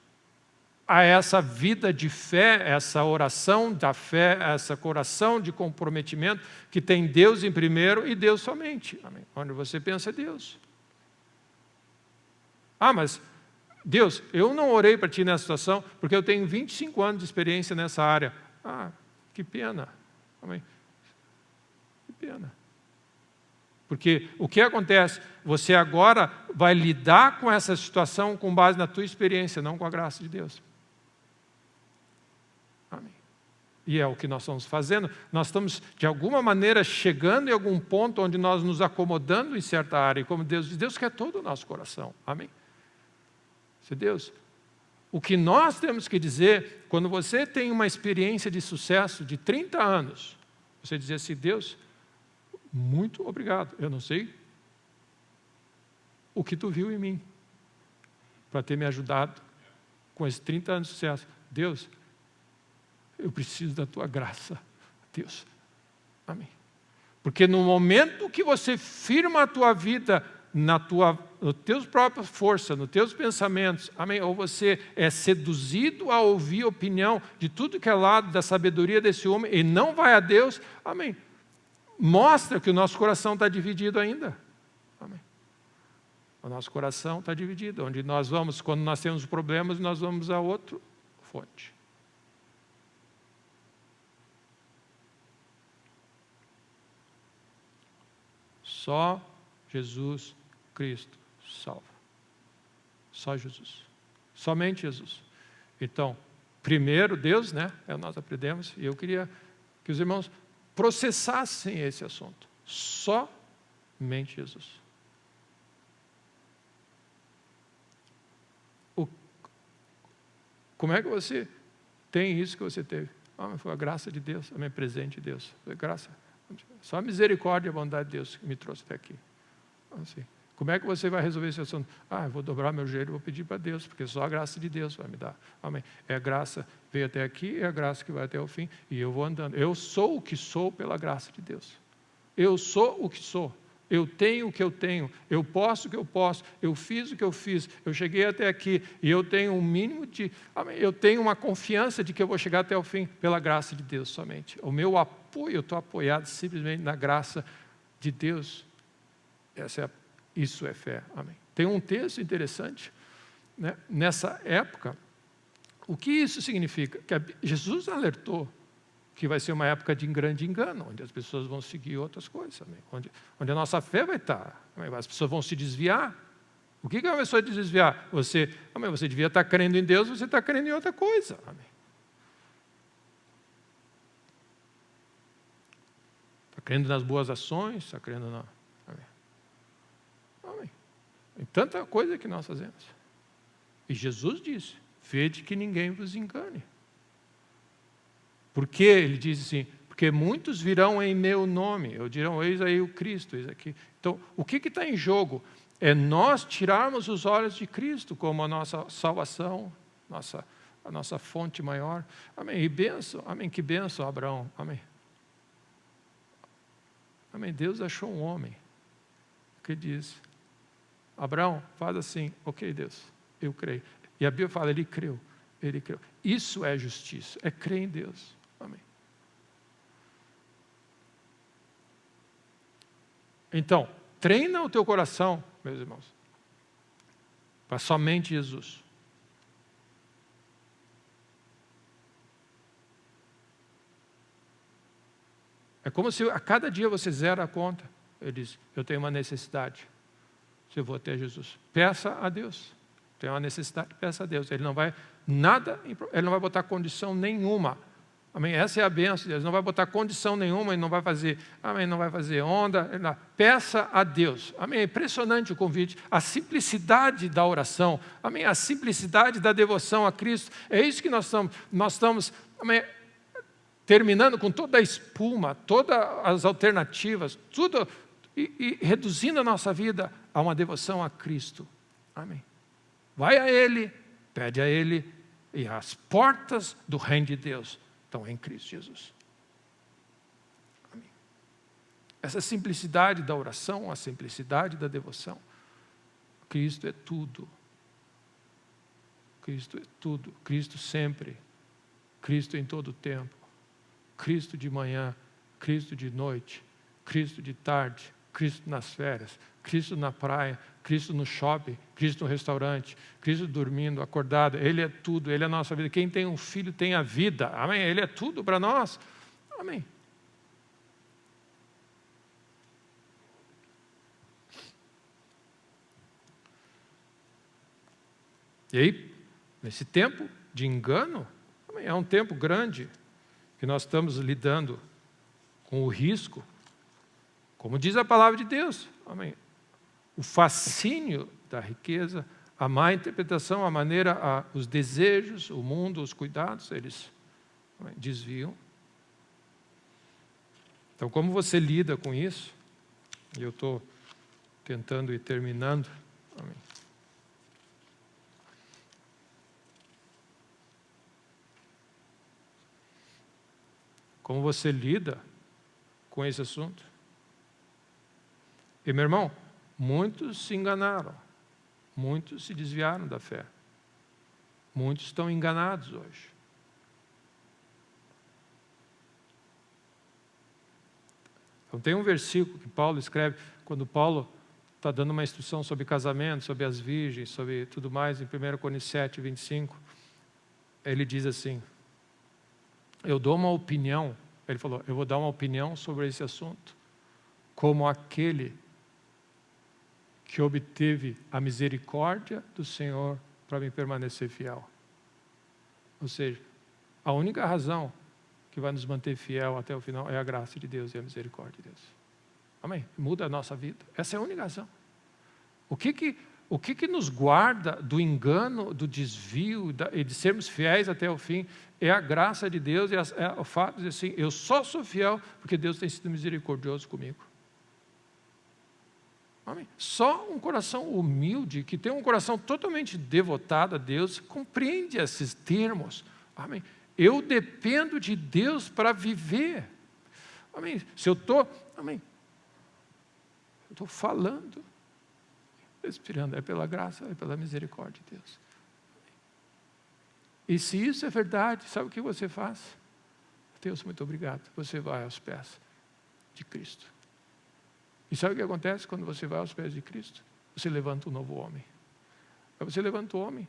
a essa vida de fé, essa oração da fé, essa coração de comprometimento que tem Deus em primeiro e Deus somente. Amém. Onde você pensa Deus. Mas Deus, eu não orei para ti nessa situação porque eu tenho 25 anos de experiência nessa área. Que pena. Amém. Que pena. Porque o que acontece? Você agora vai lidar com essa situação com base na tua experiência, não com a graça de Deus. Amém. E é o que nós estamos fazendo. Nós estamos, de alguma maneira, chegando em algum ponto onde nós nos acomodando em certa área. E como Deus diz, Deus quer todo o nosso coração. Amém. Se Deus... O que nós temos que dizer, quando você tem uma experiência de sucesso de 30 anos, você dizer assim, Deus, muito obrigado. Eu não sei o que tu viu em mim para ter me ajudado com esses 30 anos de sucesso. Deus, eu preciso da tua graça. Deus. Amém. Porque no momento que você firma a tua vida nas teus próprias forças, nos teus pensamentos, amém? Ou você é seduzido a ouvir a opinião de tudo que é lado da sabedoria desse homem e não vai a Deus, amém? Mostra que o nosso coração está dividido ainda. Amém. O nosso coração está dividido. Onde nós vamos, quando nós temos problemas, nós vamos a outra fonte. Só Jesus Cristo salva. Só Jesus. Somente Jesus. Então, primeiro Deus, né? Nós aprendemos, e eu queria que os irmãos processassem esse assunto. Somente Jesus. Como é que você tem isso que você teve? Foi a graça de Deus, a minha presente de Deus. Foi graça. Só a misericórdia e a bondade de Deus que me trouxe até aqui. Assim. Como é que você vai resolver esse assunto? Eu vou dobrar meu joelho e vou pedir para Deus, porque só a graça de Deus vai me dar. Amém. É a graça que veio até aqui, é a graça que vai até o fim, e eu vou andando. Eu sou o que sou pela graça de Deus. Eu sou o que sou. Eu tenho o que eu tenho. Eu posso o que eu posso. Eu fiz o que eu fiz. Eu cheguei até aqui e eu tenho um mínimo de... Amém. Eu tenho uma confiança de que eu vou chegar até o fim pela graça de Deus somente. O meu apoio, eu estou apoiado simplesmente na graça de Deus. Isso é fé. Amém. Tem um texto interessante, né? Nessa época. O que isso significa? Que Jesus alertou que vai ser uma época de grande engano, onde as pessoas vão seguir outras coisas. Amém. Onde a nossa fé vai estar. Amém. As pessoas vão se desviar. O que é uma pessoa de desviar? Você devia estar crendo em Deus, você está crendo em outra coisa. Amém. Está crendo nas boas ações, está crendo na... Amém. Tem tanta coisa que nós fazemos. E Jesus disse, vede que ninguém vos engane. Por quê? Ele diz assim, porque muitos virão em meu nome, eu dirão, eis aí o Cristo, eis aqui. Então, o que está em jogo? É nós tirarmos os olhos de Cristo como a nossa salvação, a nossa fonte maior. Amém. E benção, amém, que benção, Abraão. Amém. Amém. Deus achou um homem que diz, Abraão, faz assim, ok, Deus, eu creio. E a Bíblia fala, ele creu. Isso é justiça, é crer em Deus. Amém. Então, treina o teu coração, meus irmãos, para somente Jesus. É como se a cada dia você zera a conta. Ele diz, eu tenho uma necessidade. Se eu vou até Jesus, peça a Deus. Tem uma necessidade, peça a Deus. Ele não vai botar condição nenhuma. Amém? Essa é a bênção de Deus. Não vai botar condição nenhuma, ele não vai fazer, amém, não vai fazer onda. Peça a Deus. Amém? É impressionante o convite. A simplicidade da oração. Amém? A simplicidade da devoção a Cristo. É isso que nós estamos, amém, terminando com toda a espuma, todas as alternativas, tudo, e reduzindo a nossa vida a uma devoção a Cristo. Amém. Vai a Ele, pede a Ele, e as portas do reino de Deus estão em Cristo Jesus. Amém. Essa simplicidade da oração, a simplicidade da devoção. Cristo é tudo. Cristo é tudo. Cristo sempre. Cristo em todo o tempo. Cristo de manhã, Cristo de noite, Cristo de tarde, Cristo nas férias, Cristo na praia, Cristo no shopping, Cristo no restaurante, Cristo dormindo, acordado. Ele é tudo, Ele é a nossa vida. Quem tem um filho tem a vida. Amém? Ele é tudo para nós. Amém. E aí, nesse tempo de engano, é um tempo grande que nós estamos lidando com o risco, como diz a palavra de Deus, amém. O fascínio da riqueza, a má interpretação, a maneira, os desejos, o mundo, os cuidados, eles desviam. Então, como você lida com isso? E eu estou tentando ir terminando. Amém. Como você lida com esse assunto? E, meu irmão, muitos se enganaram, muitos se desviaram da fé, muitos estão enganados hoje. Então, tem um versículo que Paulo escreve, quando Paulo está dando uma instrução sobre casamento, sobre as virgens, sobre tudo mais, em 1 Coríntios 7, 25, ele diz assim: eu dou uma opinião, ele falou, eu vou dar uma opinião sobre esse assunto, como aquele que obteve a misericórdia do Senhor para me permanecer fiel. Ou seja, a única razão que vai nos manter fiel até o final é a graça de Deus e a misericórdia de Deus. Amém? Muda a nossa vida. Essa é a única razão. O que nos guarda do engano, do desvio e de sermos fiéis até o fim é a graça de Deus e é o fato de dizer assim, eu só sou fiel porque Deus tem sido misericordioso comigo. Amém? Só um coração humilde, que tem um coração totalmente devotado a Deus, compreende esses termos. Amém? Eu dependo de Deus para viver. Amém? Se eu estou, amém, eu estou falando, respirando, é pela graça, é pela misericórdia de Deus. E se isso é verdade, sabe o que você faz? Deus, muito obrigado. Você vai aos pés de Cristo. E sabe o que acontece quando você vai aos pés de Cristo? Você levanta um novo homem. Você levanta o homem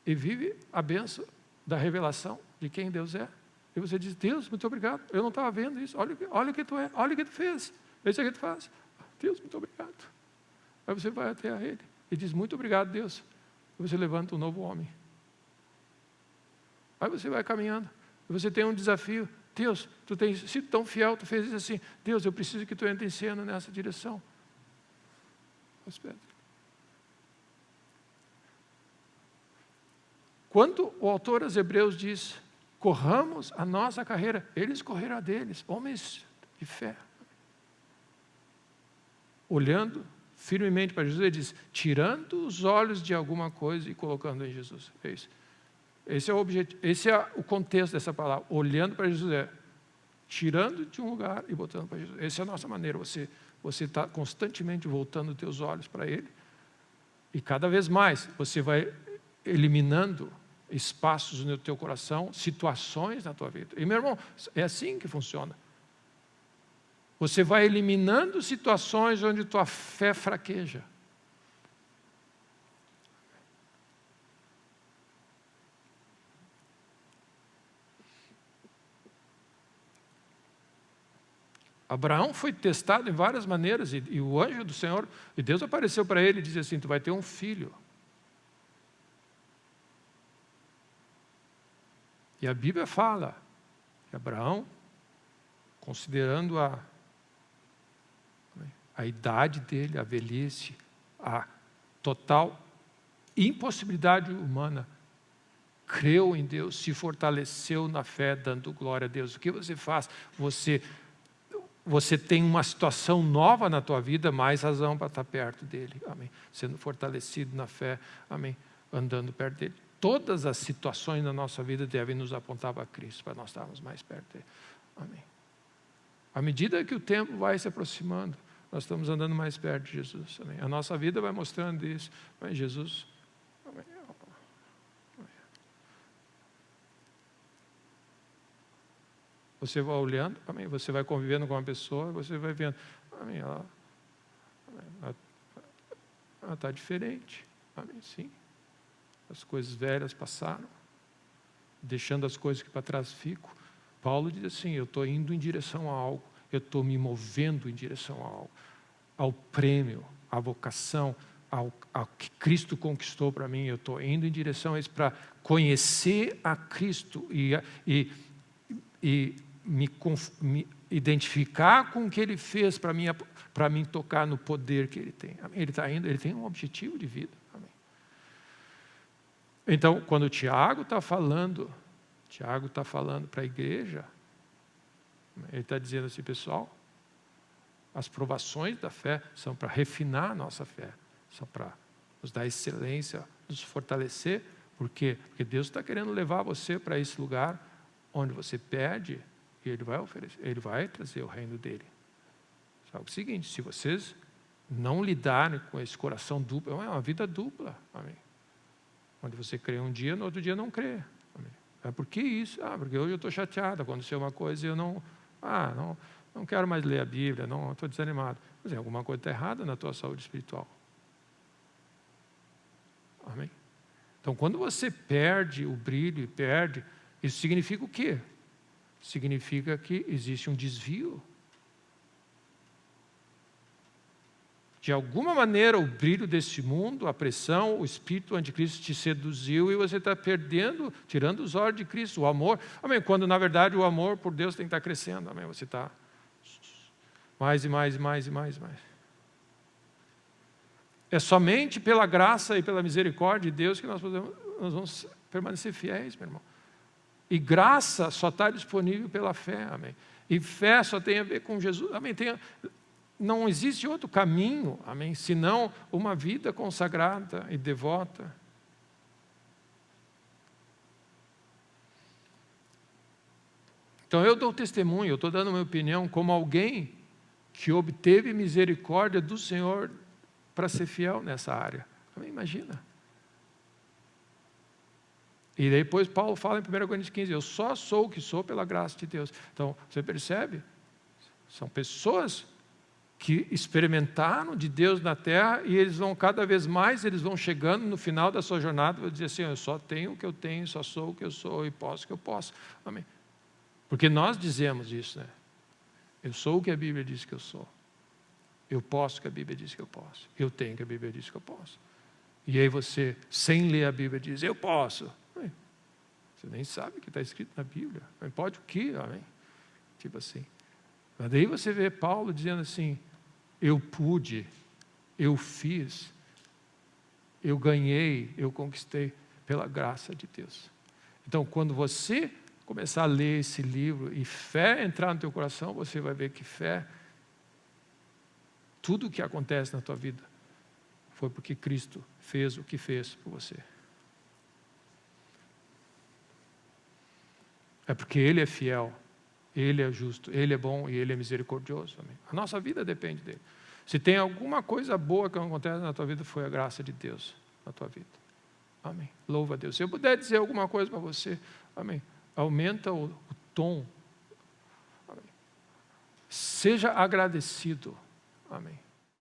e vive a bênção da revelação de quem Deus é. E você diz, Deus, muito obrigado. Eu não estava vendo isso. Olha o que tu é, olha o que tu fez. Isso é o que tu faz. Deus, muito obrigado. Aí você vai até a Ele e diz, muito obrigado, Deus. E você levanta um novo homem. Aí você vai caminhando. E você tem um desafio. Deus, tu tens sido tão fiel, tu fez isso assim. Deus, eu preciso que tu entre em cena nessa direção. Quando o autor aos Hebreus diz, corramos a nossa carreira, eles correram a deles, homens de fé. Olhando firmemente para Jesus, ele diz, tirando os olhos de alguma coisa e colocando em Jesus. É isso. Esse é o objetivo, esse é o contexto dessa palavra. Olhando para Jesus tirando de um lugar e botando para Jesus. Essa é a nossa maneira. Você está constantemente voltando os teus olhos para Ele. E cada vez mais você vai eliminando espaços no teu coração, situações na tua vida. E meu irmão, é assim que funciona. Você vai eliminando situações onde tua fé fraqueja. Abraão foi testado em várias maneiras, e o anjo do Senhor, e Deus apareceu para ele e disse assim, tu vai ter um filho. E a Bíblia fala que Abraão, considerando a idade dele, a velhice, a total impossibilidade humana, creu em Deus, se fortaleceu na fé, dando glória a Deus. O que você faz? Você tem uma situação nova na tua vida, mais razão para estar perto dele, amém, sendo fortalecido na fé, amém, andando perto dele. Todas as situações na nossa vida devem nos apontar para Cristo, para nós estarmos mais perto dele, amém. À medida que o tempo vai se aproximando, nós estamos andando mais perto de Jesus. Amém? A nossa vida vai mostrando isso. Amém? Jesus. Amém. Você vai olhando, amém? Você vai convivendo com uma pessoa, você vai vendo, amém? Ela está diferente. Amém? Sim. As coisas velhas passaram, deixando as coisas que para trás ficam. Paulo diz assim, eu estou indo em direção a algo, eu estou me movendo em direção a algo, ao prêmio, à vocação, ao que Cristo conquistou para mim. Eu estou indo em direção a isso para conhecer a Cristo e me identificar com o que Ele fez para mim tocar no poder que Ele tem. Ele está indo, Ele tem um objetivo de vida. Amém. Então, quando Tiago está falando para a igreja, ele está dizendo assim, pessoal, as provações da fé são para refinar a nossa fé, são para nos dar excelência, nos fortalecer. Por quê? Porque Deus está querendo levar você para esse lugar onde você perde, e Ele vai oferecer, Ele vai trazer o reino dEle. Só que é o seguinte, se vocês não lidarem com esse coração duplo, é uma vida dupla, amém? Onde você crê um dia, no outro dia não crê. Amém? Por que isso? Porque hoje eu estou chateado, aconteceu uma coisa e eu não quero mais ler a Bíblia, não estou desanimado. Mas alguma coisa está errada na tua saúde espiritual. Amém? Então, quando você perde o brilho, isso significa o quê? Significa que existe um desvio. De alguma maneira, o brilho desse mundo, a pressão, o espírito anticristo te seduziu e você está perdendo, tirando os olhos de Cristo, o amor. Amém? Quando, na verdade, o amor por Deus tem que estar crescendo. Amém? Você está mais e mais e mais e mais e mais. É somente pela graça e pela misericórdia de Deus que nós vamos permanecer fiéis, meu irmão. E graça só está disponível pela fé. Amém? E fé só tem a ver com Jesus. Amém? Não existe outro caminho, amém, senão uma vida consagrada e devota. Então eu dou testemunho, eu estou dando a minha opinião como alguém que obteve misericórdia do Senhor para ser fiel nessa área. Amém? Imagina. E depois Paulo fala em 1 Coríntios 15, eu só sou o que sou pela graça de Deus. Então, você percebe? São pessoas que experimentaram de Deus na terra e eles vão cada vez mais, eles vão chegando no final da sua jornada, vão dizer assim, eu só tenho o que eu tenho, só sou o que eu sou e posso o que eu posso. Amém? Porque nós dizemos isso, né? Eu sou o que a Bíblia diz que eu sou. Eu posso o que a Bíblia diz que eu posso. Eu tenho o que a Bíblia diz que eu posso. E aí você, sem ler a Bíblia, diz, eu posso. Amém? Você nem sabe o que está escrito na Bíblia. Mas pode o quê? Amém? Tipo assim. Mas daí você vê Paulo dizendo assim, eu pude, eu fiz, eu ganhei, eu conquistei pela graça de Deus. Então, quando você começar a ler esse livro e fé entrar no teu coração, você vai ver que fé, tudo o que acontece na tua vida, foi porque Cristo fez o que fez por você. É porque Ele é fiel. Ele é justo, Ele é bom e Ele é misericordioso. Amém? A nossa vida depende dEle. Se tem alguma coisa boa que acontece na tua vida, foi a graça de Deus na tua vida. Amém. Louva a Deus. Se eu puder dizer alguma coisa para você, amém. Aumenta o tom. Amém. Seja agradecido. Amém.